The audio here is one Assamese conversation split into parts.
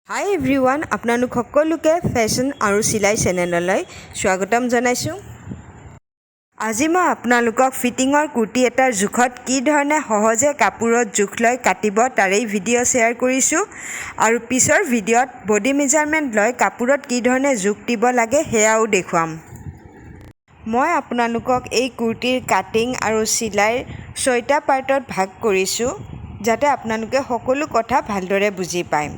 হাই এভৰিৱান, আপোনালোক সকলোকে ফেশ্বন আৰু চিলাই চেনেললৈ স্বাগতম জনাইছোঁ। আজি মই আপোনালোকক ফিটিঙৰ কুৰ্তি এটাৰ জোখত কি ধৰণে সহজে কাপোৰত জোখ লৈ কাটিব তাৰেই ভিডিঅ' শ্বেয়াৰ কৰিছোঁ আৰু পিছৰ ভিডিঅ'ত বডি মেজাৰমেণ্ট লৈ কাপোৰত কি ধৰণে জোখ দিব লাগে সেয়াও দেখুৱাম। মই আপোনালোকক এই কুৰ্তিৰ কাটিং আৰু চিলাইৰ 6টা পাৰ্টত ভাগ কৰিছোঁ যাতে আপোনালোকে সকলো কথা ভালদৰে বুজি পায়।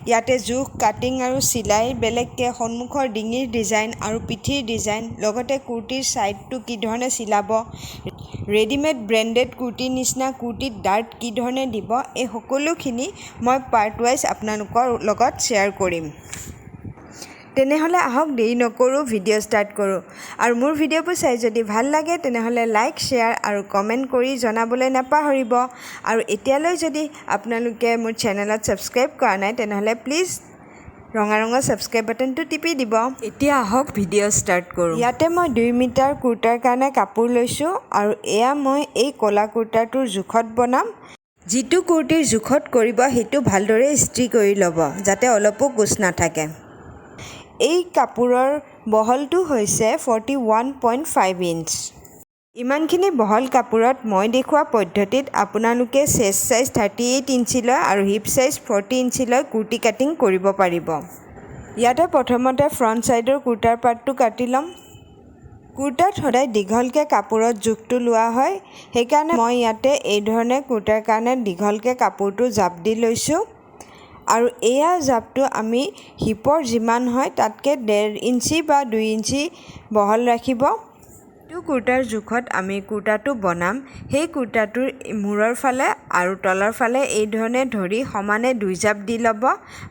ইয়াতে জোখ, কাটিং আৰু চিলাই বেলেগকৈ সন্মুখৰ ডিঙিৰ ডিজাইন আৰু পিঠিৰ ডিজাইন, লগতে কুৰ্তিৰ ছাইডটো কি ধৰণে চিলাব, ৰেডিমেড ব্ৰেণ্ডেড কুৰ্তিৰ নিচিনা কুৰ্তিত ডাৰ্ট কি ধৰণে দিব, এই সকলোখিনি মই পাৰ্ট ৱাইজ আপোনালোকৰ লগত শ্বেয়াৰ কৰিম। তেনেহ'লে আহক দেৰি নকৰোঁ, ভিডিঅ' ষ্টাৰ্ট কৰোঁ। আৰু মোৰ ভিডিঅ'বোৰ চাই যদি ভাল লাগে তেনেহ'লে লাইক, শ্বেয়াৰ আৰু কমেণ্ট কৰি জনাবলৈ নাপাহৰিব। আৰু এতিয়ালৈ যদি আপোনালোকে মোৰ চেনেলত ছাবস্ক্ৰাইব কৰা নাই তেনেহ'লে প্লিজ ৰঙা ছাবস্ক্ৰাইব বাটনটো টিপি দিব। এতিয়া আহক ভিডিঅ' ষ্টাৰ্ট কৰোঁ। ইয়াতে মই 2 মিটাৰ কুৰ্তাৰ কাৰণে কাপোৰ লৈছোঁ আৰু এয়া মই এই ক'লা কুৰ্তাটোৰ জোখত বনাম। যিটো কুৰ্তিৰ জোখত কৰিব সেইটো ভালদৰে ইস্ত্ৰি কৰি ল'ব যাতে অলপো কোচ নাথাকে। এই কাপোৰৰ বহলটো হৈছে 41.5 ইঞ্চ। ইমানখিনি বহল কাপোৰত মই দেখুওৱা পদ্ধতিত আপোনালোকে চেষ্ট চাইজ 38 ইঞ্চিলৈ আৰু হিপ চাইজ 40 ইঞ্চিলৈ কুৰ্তি কাটিং কৰিব পাৰিব। ইয়াতে প্ৰথমতে ফ্ৰণ্ট ছাইডৰ কুৰ্তাৰ পাৰ্টটো কাটি ল'ম। কুৰ্তাত সদায় দীঘলকৈ কাপোৰত জোখটো লোৱা হয়, সেইকাৰণে মই ইয়াতে এই ধৰণে কুৰ্তাৰ কাৰণে দীঘলকৈ কাপোৰটো জাপ দি লৈছোঁ। আৰু এয়া জাপটো আমি হিপৰ যিমান হয় তাতকৈ 1.5 ইঞ্চি বা 2 ইঞ্চি বহল ৰাখিব। যিটো কুৰ্তাৰ জোখত আমি কুৰ্তাটো বনাম সেই কুৰ্তাটোৰ মূৰৰ ফালে আৰু তলৰ ফালে এই ধৰণে ধৰি সমানে 2 জাপ দি ল'ব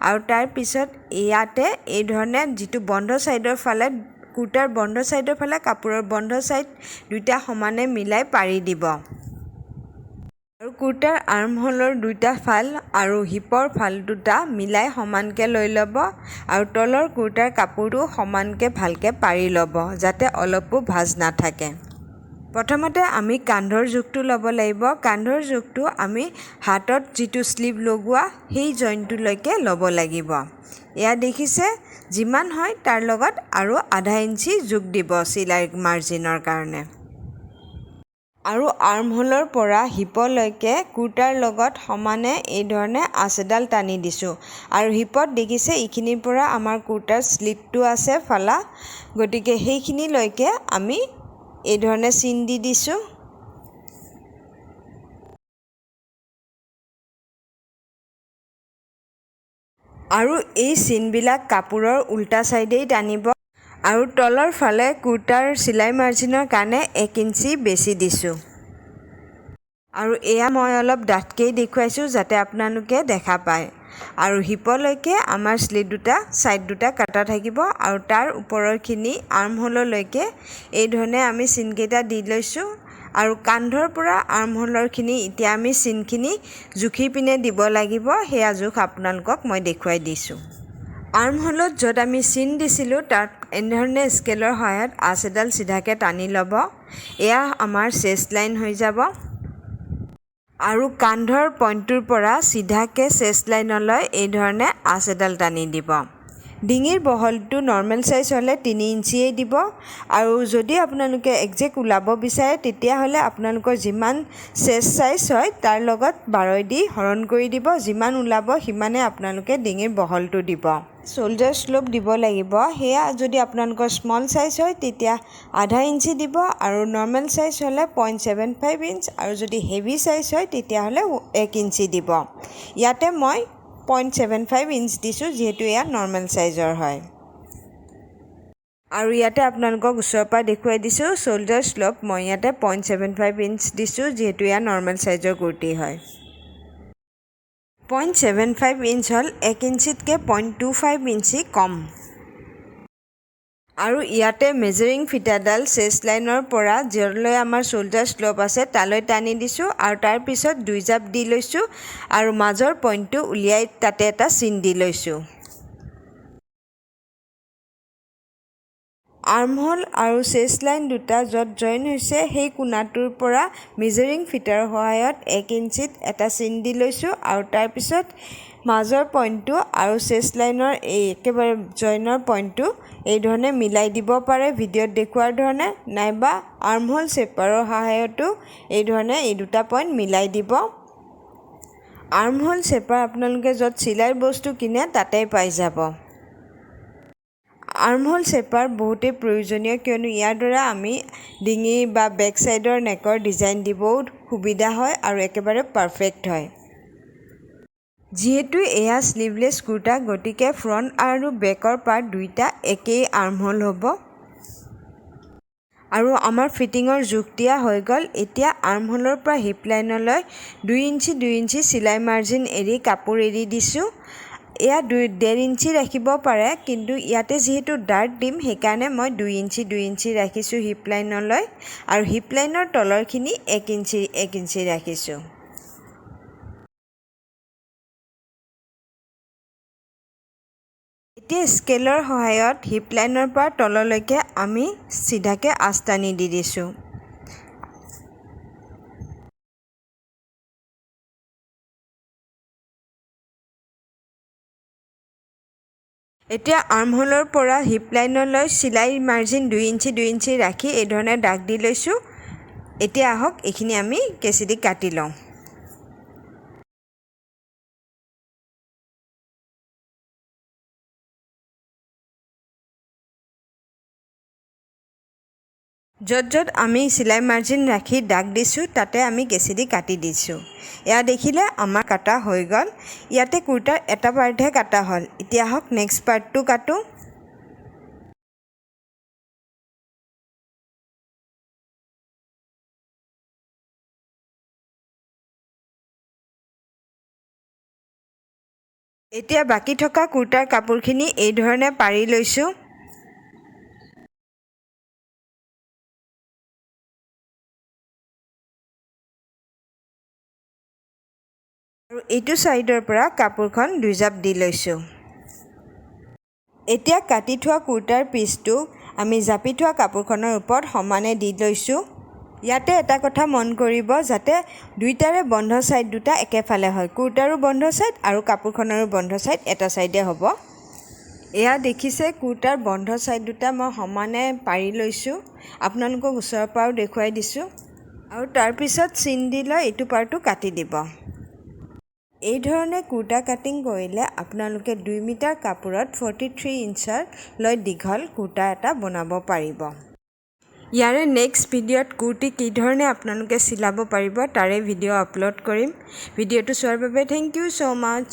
আৰু তাৰ পিছত ইয়াতে এই ধৰণে যিটো বন্ধ ছাইডৰ ফালে কুৰ্তাৰ বন্ধ ছাইডৰ ফালে কাপোৰৰ বন্ধ ছাইড দুইটা সমানে মিলাই পাৰি দিব। আৰু কুৰ্তাৰ আৰ্মহোলৰ 2টা ফাল আৰু হিপৰ ফাল 2টা মিলাই সমানকৈ লৈ ল'ব আৰু তলৰ কুৰ্তাৰ কাপোৰটো সমানকৈ ভালকৈ পাৰি ল'ব যাতে অলপো ভাঁজ নাথাকে। প্ৰথমতে আমি কান্ধৰ জোখটো ল'ব লাগিব। কান্ধৰ জোখটো আমি হাতত যিটো স্লিভ লগোৱা সেই জইনটোলৈকে ল'ব লাগিব। এয়া দেখিছে, যিমান হয় তাৰ লগত আৰু আধা ইঞ্চি যোগ দিব চিলাই মাৰ্জিনৰ কাৰণে। আৰু আৰ্মহোলৰ পৰা হিপলৈকে কুৰ্তাৰ লগত সমানে এই ধৰণে আঁচ এডাল টানি দিছোঁ। আৰু হিপত দেখিছে এইখিনিৰ পৰা আমাৰ কুৰ্তাৰ স্লিটটো আছে ফালা, গতিকে সেইখিনিলৈকে আমি এই ধৰণে চিন দি দিছোঁ। আৰু এই চিনবিলাক কাপোৰৰ উল্টা ছাইডেই টানিব। আৰু তলৰ ফালে কুৰ্তাৰ চিলাই মাৰ্জিনৰ কাৰণে 1 ইঞ্চি বেছি দিছোঁ। আৰু এয়া মই অলপ ডাঠকেই দেখুৱাইছোঁ যাতে আপোনালোকে দেখা পায়। আৰু হিপলৈকে আমাৰ স্লিট 2টা ছাইড 2টা কাটা থাকিব আৰু তাৰ ওপৰৰখিনি আৰ্মহোললৈকে এই ধৰণে আমি চিনকেইটা দি লৈছোঁ। আৰু কান্ধৰ পৰা আৰ্মহোলৰখিনি এতিয়া আমি চিনখিনি জুখি পিনে দিব লাগিব, সেয়া জোখ আপোনালোকক মই দেখুৱাই দিছোঁ। আৰ্মহোলত য'ত আমি চিন দিছিলোঁ তাত এনেধৰণে স্কেলৰ সহায়ত আঁচ এডাল চিধাকৈ টানি ল'ব। এয়া আমাৰ চেষ্ট লাইন হৈ যাব। আৰু কান্ধৰ পইণ্টটোৰ পৰা চিধাকৈ চেষ্ট লাইনলৈ এই ধৰণে আঁচ এডাল টানি দিব। ডিঙিৰ বহলটো নৰ্মেল চাইজ হ'লে 3 ইঞ্চিয়েই দিব। আৰু যদি আপোনালোকে একজেক্ট ওলাব বিচাৰে তেতিয়াহ'লে আপোনালোকৰ যিমান চেষ্ট চাইজ হয় তাৰ লগত 12 দি হৰণ কৰি দিব। যিমান ওলাব সিমানে আপোনালোকে ডিঙিৰ বহলটো দিব। শ্ব'ল্ডাৰ শ্লোপ দিব লাগিব। সেয়া যদি আপোনালোকৰ স্মল চাইজ হয় তেতিয়া আধা ইঞ্চি দিব আৰু নৰ্মেল চাইজ হ'লে 0.75 ইঞ্চ আৰু যদি হেভি চাইজ হয় তেতিয়াহ'লে 1 ইঞ্চি দিব। ইয়াতে মই 0.75 ইঞ্চ দিছোঁ যিহেতু এয়া নৰ্মেল চাইজৰ হয়। আৰু ইয়াতে আপোনালোকক ওচৰৰ পৰা দেখুৱাই দিছোঁ শ্ব'ল্ডাৰ শ্লোপ মই ইয়াতে 0.75 ইঞ্চ দিছোঁ যিহেতু এয়া নৰ্মেল চাইজৰ কুৰ্তি হয়। 0.75 ইঞ্চ হ'ল 1 ইঞ্চিতকৈ 0.25 ইঞ্চি কম। আৰু ইয়াতে মেজাৰিং ফিটাডাল চেষ্ট লাইনৰ পৰা য'লৈ আমাৰ শ্ব'ল্ডাৰ শ্লোপ আছে তালৈ টানি দিছোঁ আৰু তাৰপিছত 2 জাপ দি লৈছোঁ আৰু মাজৰ পইণ্টটো উলিয়াই তাতে এটা চিন দি লৈছোঁ। আৰ্মহোল আৰু চেষ্ট লাইন 2টা য'ত জইন হৈছে সেই কোণাটোৰ পৰা মেজাৰিং ফিটাৰ সহায়ত 1 ইঞ্চিত এটা চিন দি লৈছোঁ আৰু তাৰপিছত মাজৰ পইণ্টটো আৰু চেষ্ট লাইনৰ এই একেবাৰে জইনৰ পইণ্টটো এই ধৰণে মিলাই দিব পাৰে ভিডিঅ'ত দেখুৱাৰ ধৰণে, নাইবা আৰ্মহোল শ্বেপাৰৰ সহায়তো এই ধৰণে এই দুটা পইণ্ট মিলাই দিব। আৰ্মহোল শ্বেপাৰ আপোনালোকে য'ত চিলাইৰ বস্তু কিনে তাতেই পাই যাব। আৰ্মহোল শ্বেপাৰ বহুতেই প্ৰয়োজনীয়, কিয়নো ইয়াৰ দ্বাৰা আমি ডিঙি বা বেক চাইডৰ নেকৰ ডিজাইন দিবও সুবিধা হয় আৰু একেবাৰে পাৰফেক্ট হয়। যিহেতু এয়া স্লিভলেছ কুৰ্তা, গতিকে ফ্ৰণ্ট আৰু বেকৰ পাৰ্ট দুইটা একেই আৰ্মহোল হ'ব। আৰু আমাৰ ফিটিঙৰ জোখ দিয়া হৈ গ'ল। এতিয়া আৰ্মহোলৰ পৰা হিপ লাইনলৈ 2 ইঞ্চি 2 ইঞ্চি চিলাই মাৰ্জিন এৰি কাপোৰ এৰি দিছোঁ। এয়া 1.5 ইঞ্চি ৰাখিব পাৰে, কিন্তু ইয়াতে যিহেতু ডাৰ্ট দিম সেইকাৰণে মই 2 ইঞ্চি 2 ইঞ্চি ৰাখিছোঁ হিপ লাইনলৈ, আৰু হিপ লাইনৰ তলৰখিনি 1 ইঞ্চি 1 ইঞ্চি ৰাখিছোঁ। এতিয়া স্কেলৰ সহায়ত হিপ লাইনৰ পৰা তললৈকে আমি চিধাকৈ আঁচ টানি দি দিছোঁ। এতিয়া আৰ্মহোলৰ পৰা হিপ লাইনলৈ চিলাই মাৰ্জিন 2 ইঞ্চি 2 ইঞ্চি ৰাখি এই ধৰণে দাগ দি লৈছোঁ। এতিয়া আহক এইখিনি আমি কেঁচি দি কাটি লওঁ। য'ত য'ত আমি চিলাই মাৰ্জিন ৰাখি দাগ দিছোঁ তাতে আমি কেঁচি দি কাটি দিছোঁ। এয়া দেখিলে আমাৰ কাটা হৈ গ'ল। ইয়াতে কুৰ্তাৰ এটা পাৰ্টহে কাটা হ'ল। এতিয়া আহক নেক্সট পাৰ্টটো কাটোঁ। এতিয়া বাকী থকা কুৰ্তাৰ কাপোৰখিনি এই ধৰণে পাৰি লৈছোঁ। আৰু এইটো ছাইডৰ পৰা কাপোৰখন 2 জাপ দি লৈছোঁ। এতিয়া কাটি থোৱা কুৰ্তাৰ পিচটো আমি জাপি থোৱা কাপোৰখনৰ ওপৰত সমানে দি লৈছোঁ। ইয়াতে এটা কথা মন কৰিব, যাতে দুইটাৰে বন্ধ ছাইড দুটা একেফালে হয়। কুৰ্তাৰো বন্ধ ছাইড আৰু কাপোৰখনৰো বন্ধ ছাইড এটা ছাইডে হ'ব। এয়া দেখিছে কুৰ্তাৰ বন্ধ ছাইড দুটা মই সমানে পাৰি লৈছোঁ। আপোনালোকক ওচৰৰ পৰাও দেখুৱাই দিছোঁ। আৰু তাৰপিছত চিন দি লৈ এইটো পাৰ্টটো কাটি দিব। এই ধৰণে কুৰ্তা কাটিং কৰিলে আপোনালোকে 2 মিটাৰ কাপোৰত 43 ইঞ্চলৈ দীঘল কুৰ্তা এটা বনাব পাৰিব। ইয়াৰে নেক্সট ভিডিঅ'ত কুৰ্তি কি ধৰণে আপোনালোকে চিলাব পাৰিব তাৰে ভিডিঅ' আপলোড কৰিম। ভিডিঅ'টো চোৱাৰ বাবে থেংক ইউ ছ' মাছ।